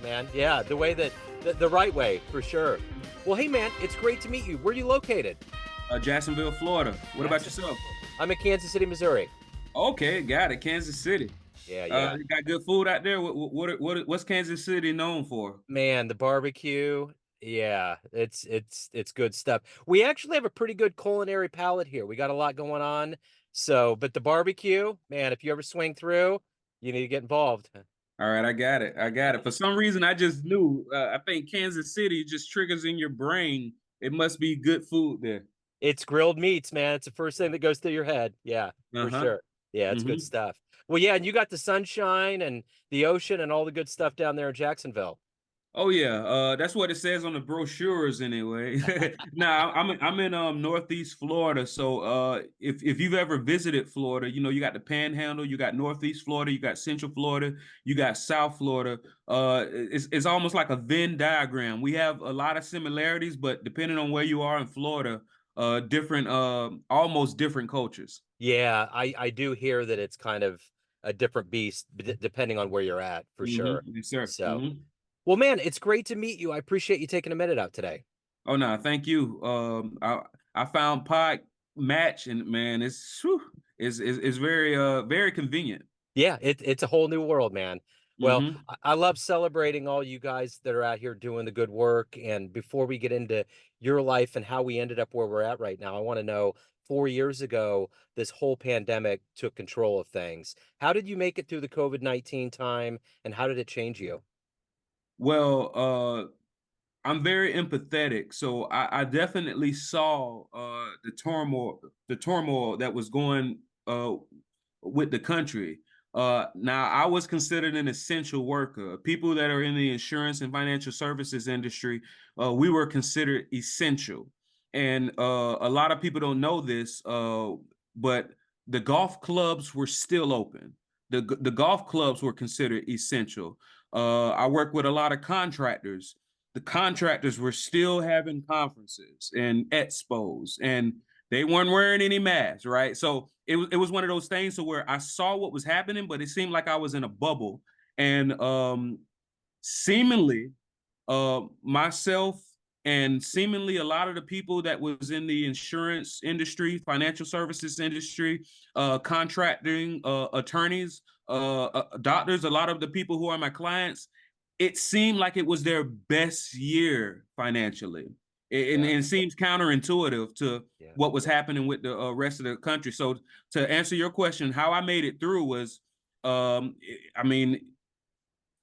man. Yeah, the way that the right way for sure. Well, hey, man, it's great to meet you. Where are you located? Jacksonville, Florida. What about Jacksonville, yourself? Florida. I'm in Kansas City, Missouri. Okay, got it. Kansas City. Yeah, yeah. You got good food out there. What's Kansas City known for? Man, the barbecue. Yeah, it's good stuff. We actually have a pretty good culinary palate here. We got a lot going on. So, but the barbecue, man, if you ever swing through, you need to get involved. All right, I got it. I got it. For some reason, I just knew. I think Kansas City just triggers in your brain. It must be good food there. It's grilled meats, man. It's the first thing that goes through your head. Yeah, for Uh-huh. sure. Yeah, it's good hmm stuff. Well, yeah, and you got the sunshine and the ocean and all the good stuff down there in Jacksonville. Oh yeah, that's what it says on the brochures anyway. Now I'm in Northeast Florida, so if you've ever visited Florida, you know you got the Panhandle, you got Northeast Florida, you got Central Florida, you got South Florida. It's almost like a Venn diagram. We have a lot of similarities, but depending on where you are in Florida, different almost different cultures. Yeah, I do hear that it's kind of a different beast depending on where you're at, for sure. Yes, sir. So, well, man, it's great to meet you. I appreciate you taking a minute out today. Oh no, thank you. I found Pod Match and man, it's very very convenient. Yeah, it's a whole new world, man. Well, hmm I love celebrating all you guys that are out here doing the good work. And before we get into your life and how we ended up where we're at right now, I want to know 4 years ago, this whole pandemic took control of things. How did you make it through the COVID-19 time and how did it change you? Well, I'm very empathetic, so I definitely saw the turmoil that was going with the country. Now, I was considered an essential worker. People that are in the insurance and financial services industry, we were considered essential. And a lot of people don't know this, but the golf clubs were still open. The golf clubs were considered essential. I work with a lot of contractors. The contractors were still having conferences and expos, and they weren't wearing any masks, right? So it was one of those things to where I saw what was happening, but it seemed like I was in a bubble. And seemingly myself and seemingly a lot of the people that was in the insurance industry, financial services industry, contracting, attorneys, doctors, a lot of the people who are my clients, it seemed like it was their best year financially. And Yeah, it seems counterintuitive to yeah. what was happening with the rest of the country. So to answer your question, how I made it through was, I mean,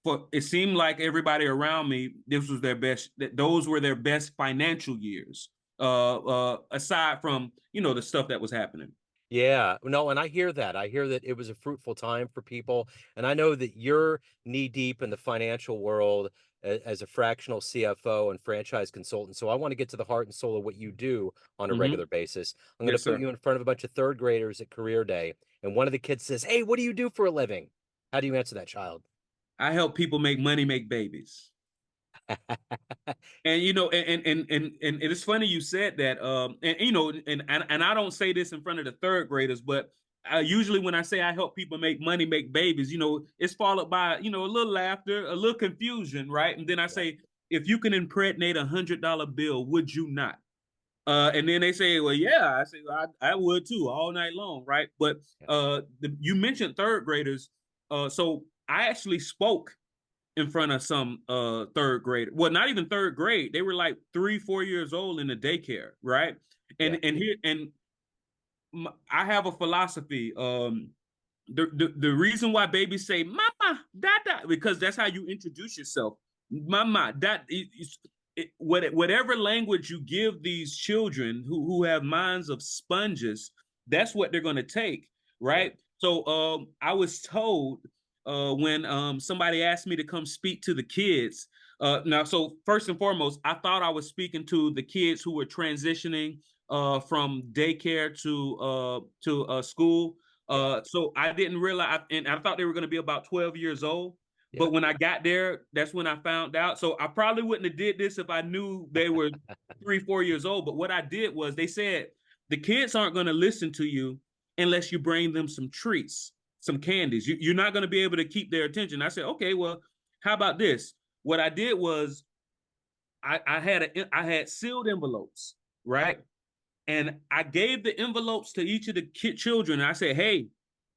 for it seemed like everybody around me, this was their best. Those were their best financial years. Aside from the stuff that was happening. Yeah, no, and I hear that. I hear that it was a fruitful time for people. And I know that you're knee deep in the financial world as a fractional CFO and franchise consultant. So I want to get to the heart and soul of what you do on a regular hmm basis. I'm going to Yes, put sir. you in front of a bunch of third graders at career day. And one of the kids says, "Hey, what do you do for a living?" How do you answer that child? I help people make money, make babies. And and it is funny you said that. And I don't say this in front of the third graders, but usually when I say I help people make money, make babies, it's followed by a little laughter, a little confusion, right? And then I Yeah, say, if you can impregnate $100 bill, would you not? And then they say, well, yeah. I say, well, I would too, all night long, right? But yeah, you mentioned third graders, so I actually spoke in front of some third grade. Well, not even third grade. They were like 3, 4 years old in the daycare, right? yeah, And I have a philosophy. The reason why babies say "mama, dada" because that's how you introduce yourself. Mama, that whatever language you give these children who have minds of sponges, that's what they're going to take, yeah. right? So I was told when somebody asked me to come speak to the kids. Now, so first and foremost, I thought I was speaking to the kids who were transitioning from daycare to school. Yeah, So I didn't realize, and I thought they were going to be about 12 years old. yeah. But when I got there, that's when I found out. So I probably wouldn't have did this if I knew they were 3, 4 years old. But what I did was they said the kids aren't going to listen to you unless you bring them some treats, some candies. You're not going to be able to keep their attention. I said, okay, well, how about this? what I did was I had sealed envelopes, right? And I gave the envelopes to each of the children. And I said, "Hey,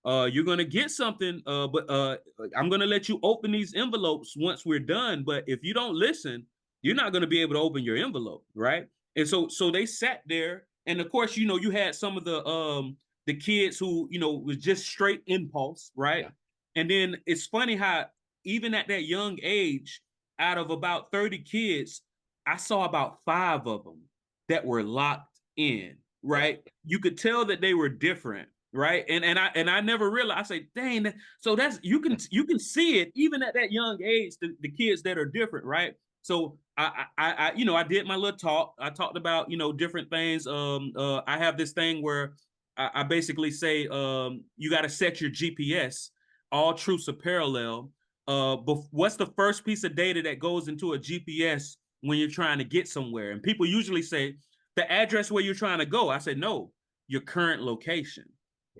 you're gonna get something, but I'm gonna let you open these envelopes once we're done. But if you don't listen, you're not gonna be able to open your envelope, right?" And so they sat there, and of course, you had some of the kids who was just straight impulse, right? Yeah. And then it's funny how even at that young age, out of about 30 kids, I saw about 5 of them that were locked in, Yeah. right? You could tell that they were different, right? And I never realized. I say, dang, so that's you can see it even at that young age, the kids that are different, right? So I did my little talk. I talked about different things. I have this thing where I basically say you got to set your GPS. All truths are parallel. But what's the first piece of data that goes into a GPS when you're trying to get somewhere? And people usually say the address where you're trying to go. I said, no, your current location.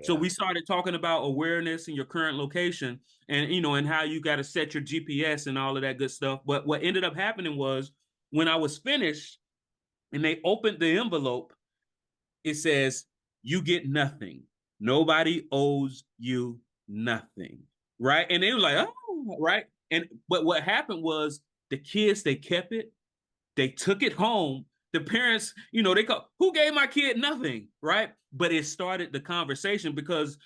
So Yeah. we started talking about awareness and your current location and how you got to set your GPS and all of that good stuff. But what ended up happening was when I was finished and they opened the envelope, it says, you get nothing. Nobody owes you nothing. Right. And they were like, oh, right. But what happened was the kids, they kept it, they took it home. The parents, they call, who gave my kid nothing, right? But it started the conversation because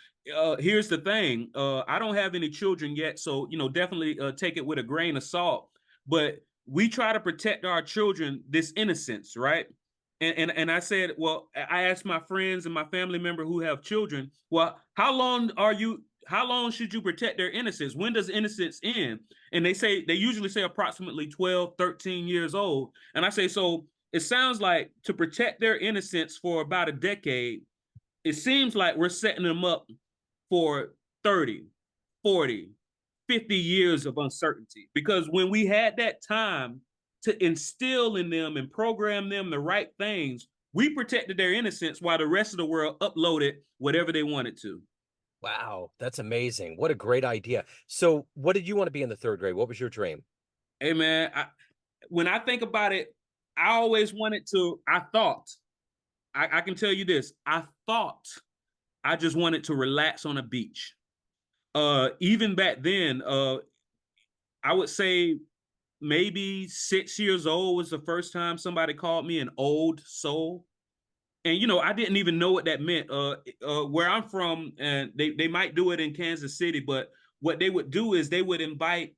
here's the thing: I don't have any children yet, so definitely take it with a grain of salt. But we try to protect our children this innocence, right? And I said, well, I asked my friends and my family member who have children, well, how long should you protect their innocence? When does innocence end? And they usually say approximately 12, 13 years old. And I say, so it sounds like to protect their innocence for about a decade, it seems like we're setting them up for 30, 40, 50 years of uncertainty. Because when we had that time to instill in them and program them the right things, we protected their innocence while the rest of the world uploaded whatever they wanted to. Wow, that's amazing. What a great idea. So, what did you want to be in the third grade? What was your dream? Hey man, when I think about it, I always wanted to, I thought, I can tell you this, I thought I just wanted to relax on a beach. Even back then, I would say maybe 6 years old was the first time somebody called me an old soul. And I didn't even know what that meant. Where I'm from, and they might do it in Kansas City, but what they would do is they would invite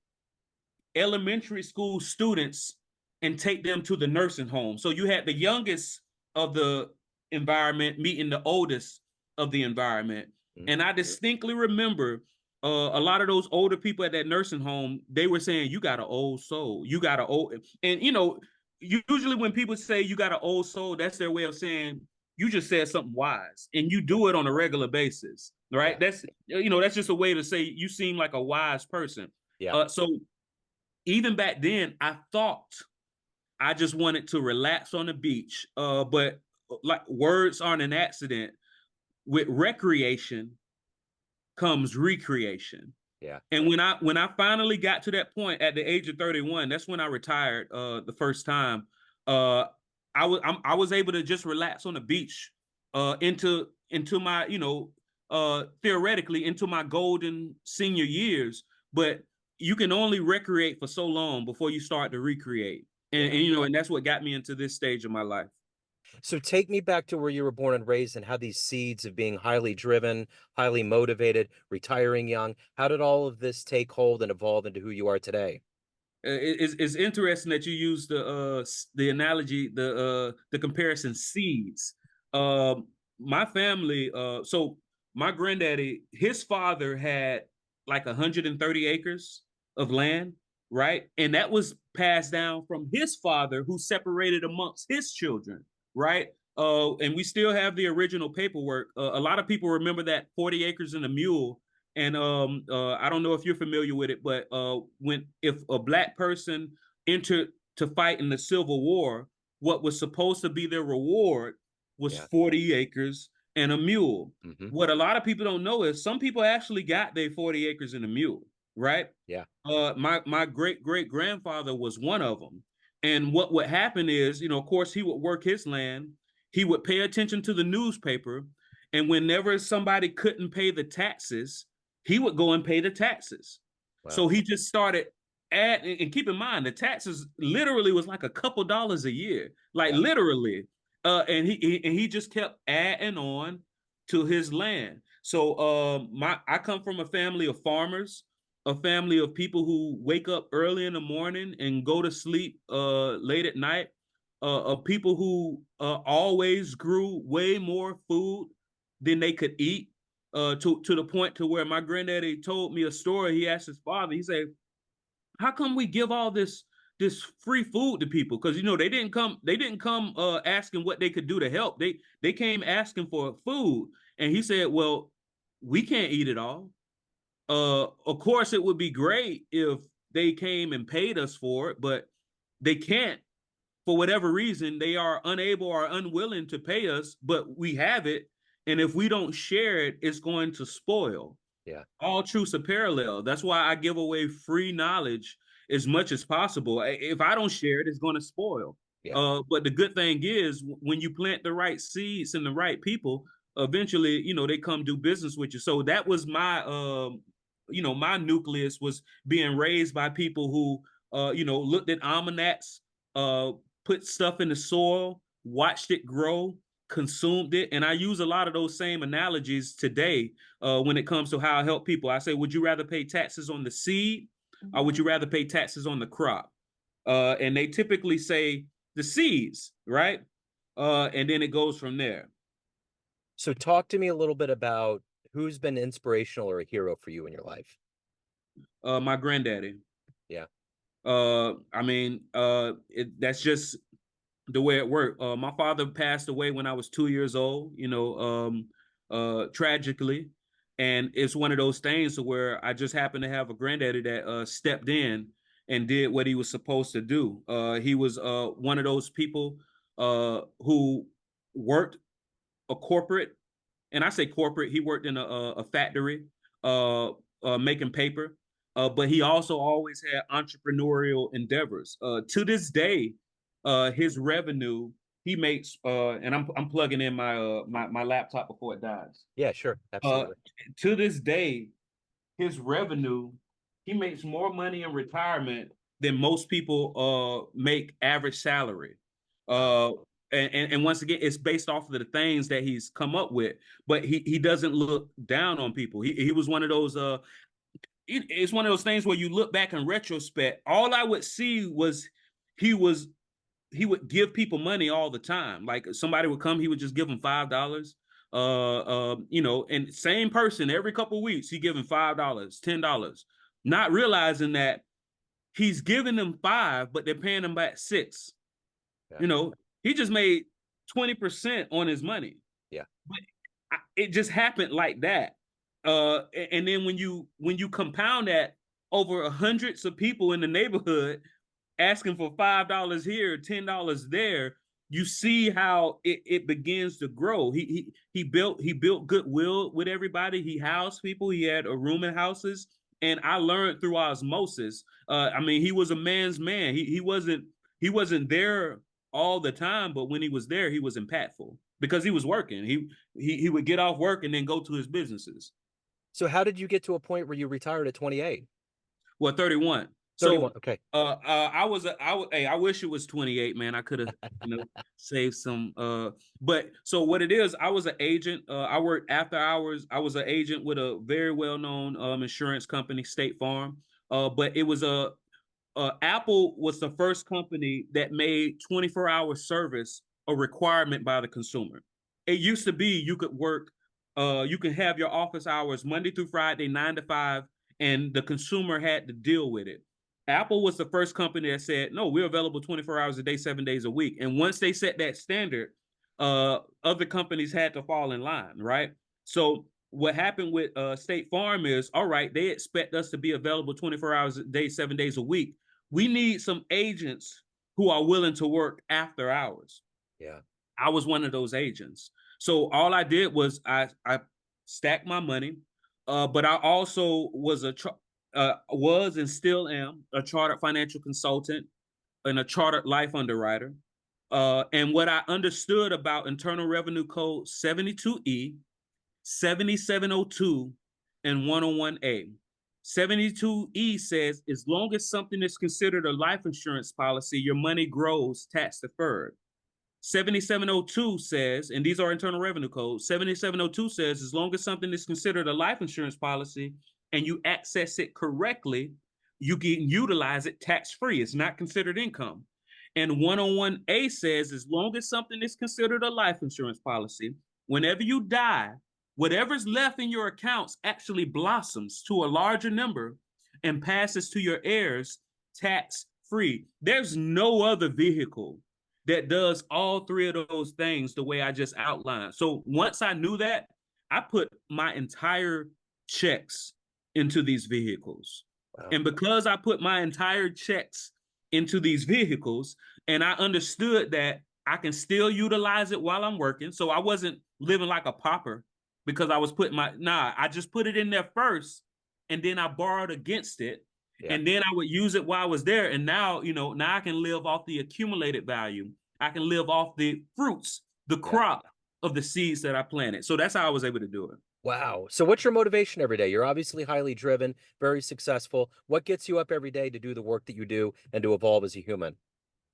elementary school students and take them to the nursing home. So you had the youngest of the environment meeting the oldest of the environment. Mm. And I distinctly remember a lot of those older people at that nursing home, they were saying, you got an old soul. You got an old, and usually when people say you got an old soul, that's their way of saying you just said something wise and you do it on a regular basis. Right. Yeah. That's just a way to say you seem like a wise person. Yeah. So even back then, I thought I just wanted to relax on the beach. But like words aren't an accident. With recreation comes recreation. Yeah. And when I finally got to that point at the age of 31, that's when I retired the first time. Uh I was able to just relax on the beach into my, theoretically into my golden senior years, but you can only recreate for so long before you start to recreate. And, Yeah. and and that's what got me into this stage of my life. So take me back to where you were born and raised and how these seeds of being highly driven, highly motivated, retiring young, how did all of this take hold and evolve into who you are today? It's interesting that you use the analogy, the comparison seeds. My family, so my granddaddy, his father had like 130 acres of land, right? And that was passed down from his father, who separated amongst his children, right? And we still have the original paperwork. A lot of people remember that 40 acres and a mule, and I don't know if you're familiar with it, but when if a black person entered to fight in the Civil War, what was supposed to be their reward was Yeah. 40 acres and a mule. Hmm. What a lot of people don't know is some people actually got their 40 acres and a mule. right? Yeah. My great great grandfather was one of them. And what would happen is, of course, he would work his land. He would pay attention to the newspaper, and whenever somebody couldn't pay the taxes, he would go and pay the taxes. Wow. So he just started and keep in mind the taxes literally was like a couple dollars a year, like Yeah. literally. And he just kept adding on to his land. So I come from a family of farmers, a family of people who wake up early in the morning and go to sleep late at night, of people who always grew way more food than they could eat, to the point to where my granddaddy told me a story. He asked his father, he said, how come we give all this free food to people? Because they didn't come asking what they could do to help. They came asking for food. And he said, well, we can't eat it all. Of course, it would be great if they came and paid us for it, but they can't. For whatever reason, they are unable or unwilling to pay us, but we have it. And if we don't share it, it's going to spoil. Yeah. All truths are parallel. That's why I give away free knowledge as much as possible. If I don't share it, it's going to spoil. Yeah. But the good thing is, when you plant the right seeds in the right people, eventually, they come do business with you. So that was my nucleus was being raised by people who, looked at almanacs, uh, put stuff in the soil, watched it grow, consumed it. And I use a lot of those same analogies today when it comes to how I help people. I say, would you rather pay taxes on the seed, or would you rather pay taxes on the crop? And they typically say the seeds, right? And then it goes from there. So talk to me a little bit about who's been inspirational or a hero for you in your life. My granddaddy. Yeah. That's just the way it worked. My father passed away when I was 2 years old, tragically. And it's one of those things where I just happened to have a granddaddy that stepped in and did what he was supposed to do. He was one of those people who worked a corporate, and I say corporate, he worked in a factory making paper. But he also always had entrepreneurial endeavors. To this day, his revenue he makes, and I'm plugging in my laptop before it dies. Yeah, sure. Uh, Absolutely. to this day, his revenue, he makes more money in retirement than most people make average salary. Wow. Uh, and once again, it's based off of the things that he's come up with, but he doesn't look down on people. He was one of those. It's one of those things where you look back in retrospect. All I would see was he was he would give people money all the time. Like somebody would come, he would just give them $5. And same person every couple of weeks, he give them $5, $10, not realizing that he's giving them five, but they're paying him back six. Yeah. You know, he just made 20% on his money. Yeah. But it just happened like that. And then when you compound that over hundreds of people in the neighborhood asking for $5 here, $10 there, you see how it begins to grow. He built goodwill with everybody. He housed people. He had a room in houses, and I learned through osmosis. He was a man's man. He wasn't there all the time, but when he was there, he was impactful because he was working. He would get off work and then go to his businesses. So how did you get to a point where you retired at 28? Well, 31. 31. So Okay. I wish it was 28, man. I could have, saved some. But so what it is, I was an agent. I worked after hours. I was an agent with a very well-known insurance company, State Farm. But it was Apple was the first company that made 24-hour service a requirement by the consumer. It used to be you can have your office hours Monday through Friday, 9 to 5, and the consumer had to deal with it. Apple was the first company that said, no, we're available 24 hours a day, 7 days a week. And once they set that standard, other companies had to fall in line, right? So what happened with State Farm is, all right, they expect us to be available 24 hours a day, 7 days a week. We need some agents who are willing to work after hours. Yeah. I was one of those agents. So all I did was I stacked my money, but I also was was and still am a chartered financial consultant and a chartered life underwriter. And what I understood about Internal Revenue Code 72E, 7702, and 101A. 72E says as long as something is considered a life insurance policy, your money grows tax deferred. 7702 says, and these are internal revenue codes, 7702 says as long as something is considered a life insurance policy and you access it correctly, you can utilize it tax-free. It's not considered income. And 101A says as long as something is considered a life insurance policy, whenever you die, whatever's left in your accounts actually blossoms to a larger number and passes to your heirs tax-free. There's no other vehicle that does all three of those things the way I just outlined. So once I knew that, I put my entire checks into these vehicles. Wow. And because I put my entire checks into these vehicles and I understood that I can still utilize it while I'm working. So I wasn't living like a pauper because I was putting I just put it in there first and then I borrowed against it. Yeah. And then I would use it while I was there. And now, now I can live off the accumulated value. I can live off the fruits, the Yeah. crop of the seeds that I planted. So that's how I was able to do it. Wow. So what's your motivation every day? You're obviously highly driven, very successful. What gets you up every day to do the work that you do and to evolve as a human?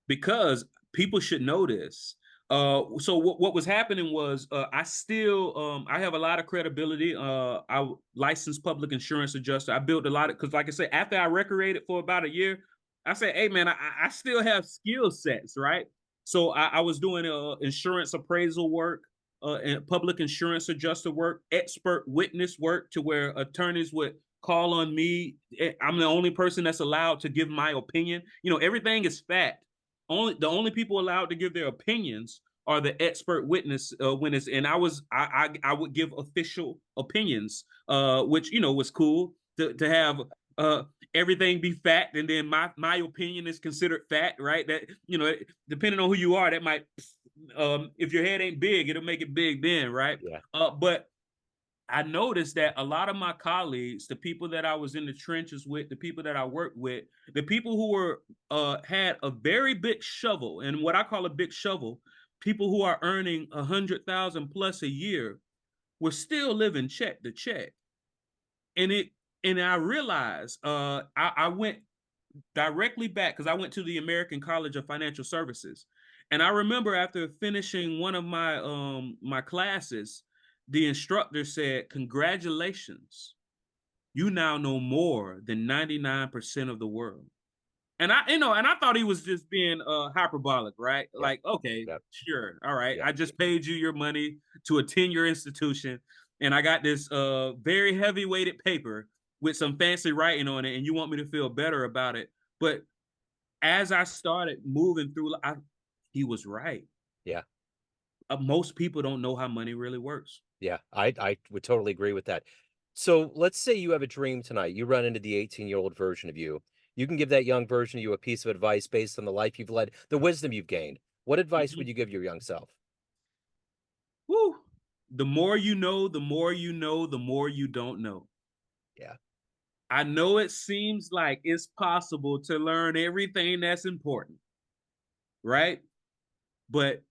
Because people should know this. So what was happening was I still I have a lot of credibility. I licensed public insurance adjuster. I built a lot of because like I said, after I recreated for about a year, I said, hey man, I still have skill sets, right? So I was doing insurance appraisal work, and public insurance adjuster work, expert witness work to where attorneys would call on me. I'm the only person that's allowed to give my opinion. Everything is fact. The only people allowed to give their opinions are the expert witness, and I would give official opinions, which was cool to have everything be fact, and then my opinion is considered fact, right? That depending on who you are, that might if your head ain't big, it'll make it big then, right? Yeah. But I noticed that a lot of my colleagues, the people that I was in the trenches with, the people that I worked with, the people who were had a very big shovel, and what I call a big shovel, people who are earning 100,000 plus a year, were still living check to check, and I realized I went directly back because I went to the American College of Financial Services. And I remember after finishing one of my classes, the instructor said, "Congratulations, you now know more than 99% of the world." And I thought he was just being hyperbolic, right? Yeah. Like, okay, Yeah. sure, all right. Yeah. I just paid you your money to attend your institution, and I got this very heavy weighted paper with some fancy writing on it, and you want me to feel better about it. But as I started moving through, he was right. Yeah. Most people don't know how money really works. Yeah. I would totally agree with that. So let's say you have a dream tonight. You run into the 18-year-old version of you. You can give that young version of you a piece of advice based on the life you've led, the wisdom you've gained. What advice would Mhm. you give your young self? Woo. The more you know, the more you know, the more you don't know. Yeah. I know it seems like it's possible to learn everything that's important, right? But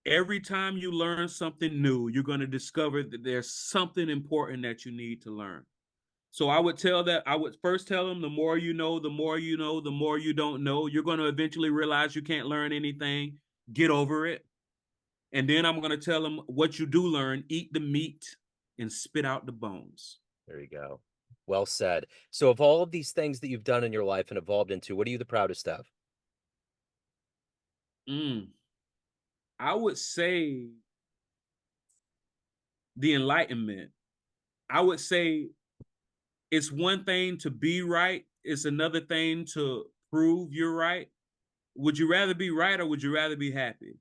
every time you learn something new, you're going to discover that there's something important that you need to learn. So I would first tell them the more you know, the more you know, the more you don't know. You're going to eventually realize you can't learn anything. Get over it. And then I'm going to tell them what you do learn, eat the meat and spit out the bones. There you go. Well said. So of all of these things that you've done in your life and evolved into, what are you the proudest of? Mm. I would say the enlightenment. I would say it's one thing to be right, it's another thing to prove you're right. Would you rather be right or would you rather be happy?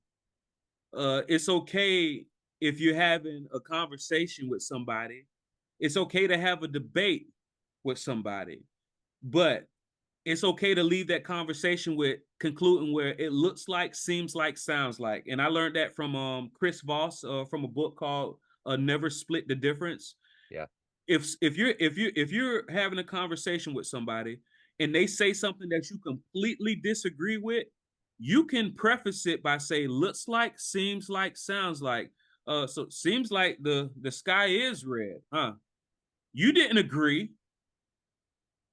It's okay if you're having a conversation with somebody. It's okay to have a debate with somebody, but it's okay to leave that conversation with concluding where it looks like, seems like, sounds like. And I learned that from Chris Voss from a book called Never Split the Difference. Yeah. if you're having a conversation with somebody and they say something that you completely disagree with, you can preface it by saying looks like, seems like, sounds like. So seems like the sky is red, huh? You didn't agree.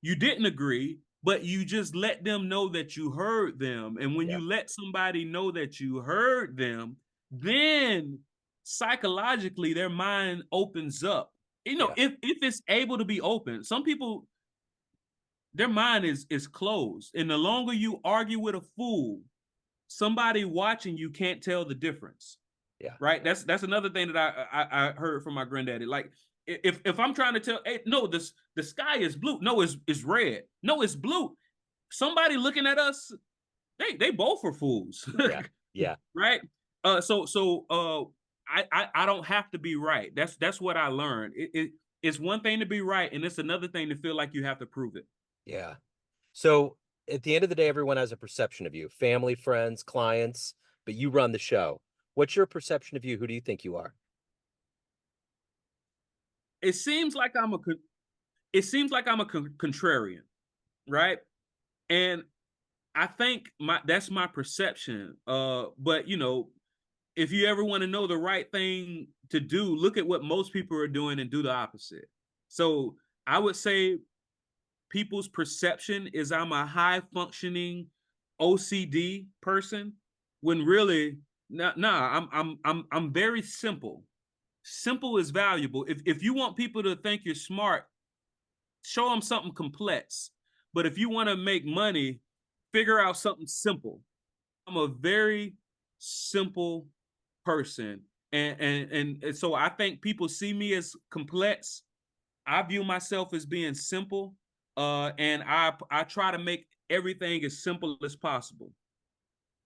You didn't agree, but you just let them know that you heard them. And when Yeah. you let somebody know that you heard them, then psychologically their mind opens up. Yeah. If it's able to be open, some people their mind is closed. And the longer you argue with a fool, somebody watching you can't tell the difference. Yeah. Right? That's another thing that I heard from my granddaddy. Like if I'm trying to tell, hey, no, the sky is blue. No, it's red. No, it's blue. Somebody looking at us, they both are fools. Yeah. Yeah. Right? I don't have to be right. That's what I learned. It's one thing to be right, and it's another thing to feel like you have to prove it. Yeah. So at the end of the day, everyone has a perception of you, family, friends, clients, but you run the show. What's your perception of you? Who do you think you are? It seems like I'm a contrarian, right? And I think that's my perception. But if you ever want to know the right thing to do, look at what most people are doing and do the opposite. So I would say people's perception is I'm a high functioning OCD person, when really, I'm very simple. Simple is valuable. If you want people to think you're smart, show them something complex. But if you want to make money, figure out something simple. I'm a very simple person. And so I think people see me as complex. I view myself as being simple. And I try to make everything as simple as possible.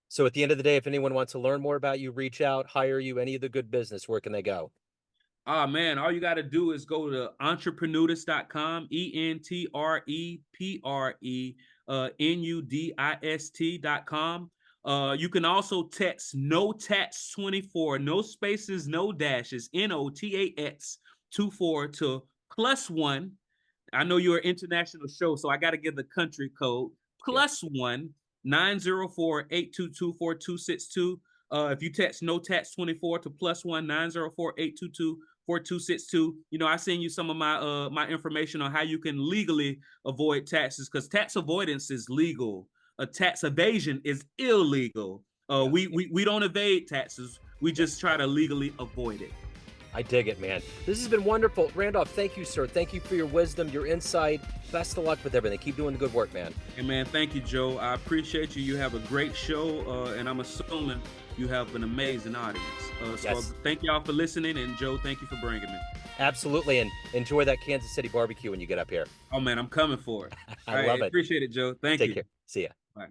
So at the end of the day, if anyone wants to learn more about you, reach out, hire you, any of the good business, where can they go? Ah man, all you got to do is go to entreprenudist.com, ENTREPRENUDIST.com. You can also text no tax 24, no spaces, no dashes, NOTAX 24 to +1. I know you're an international show, so I got to give the country code Yeah. +1 904 822 4262. If you text no tax 24 to +1 904 822 4262, I send you some of my information on how you can legally avoid taxes, because tax avoidance is legal. Tax evasion is illegal. Yeah. We don't evade taxes. We just try to legally avoid it. I dig it, man. This has been wonderful. Randolph, thank you, sir. Thank you for your wisdom, your insight. Best of luck with everything. Keep doing the good work, man. Hey man, thank you, Joe. I appreciate you. You have a great show, and I'm assuming you have an amazing audience. Yes. Thank y'all for listening, and Joe, thank you for bringing me. Absolutely. And enjoy that Kansas City barbecue when you get up here. Oh man, I'm coming for it. I love it. Appreciate it, Joe. Thank Take you. care. See ya. Bye.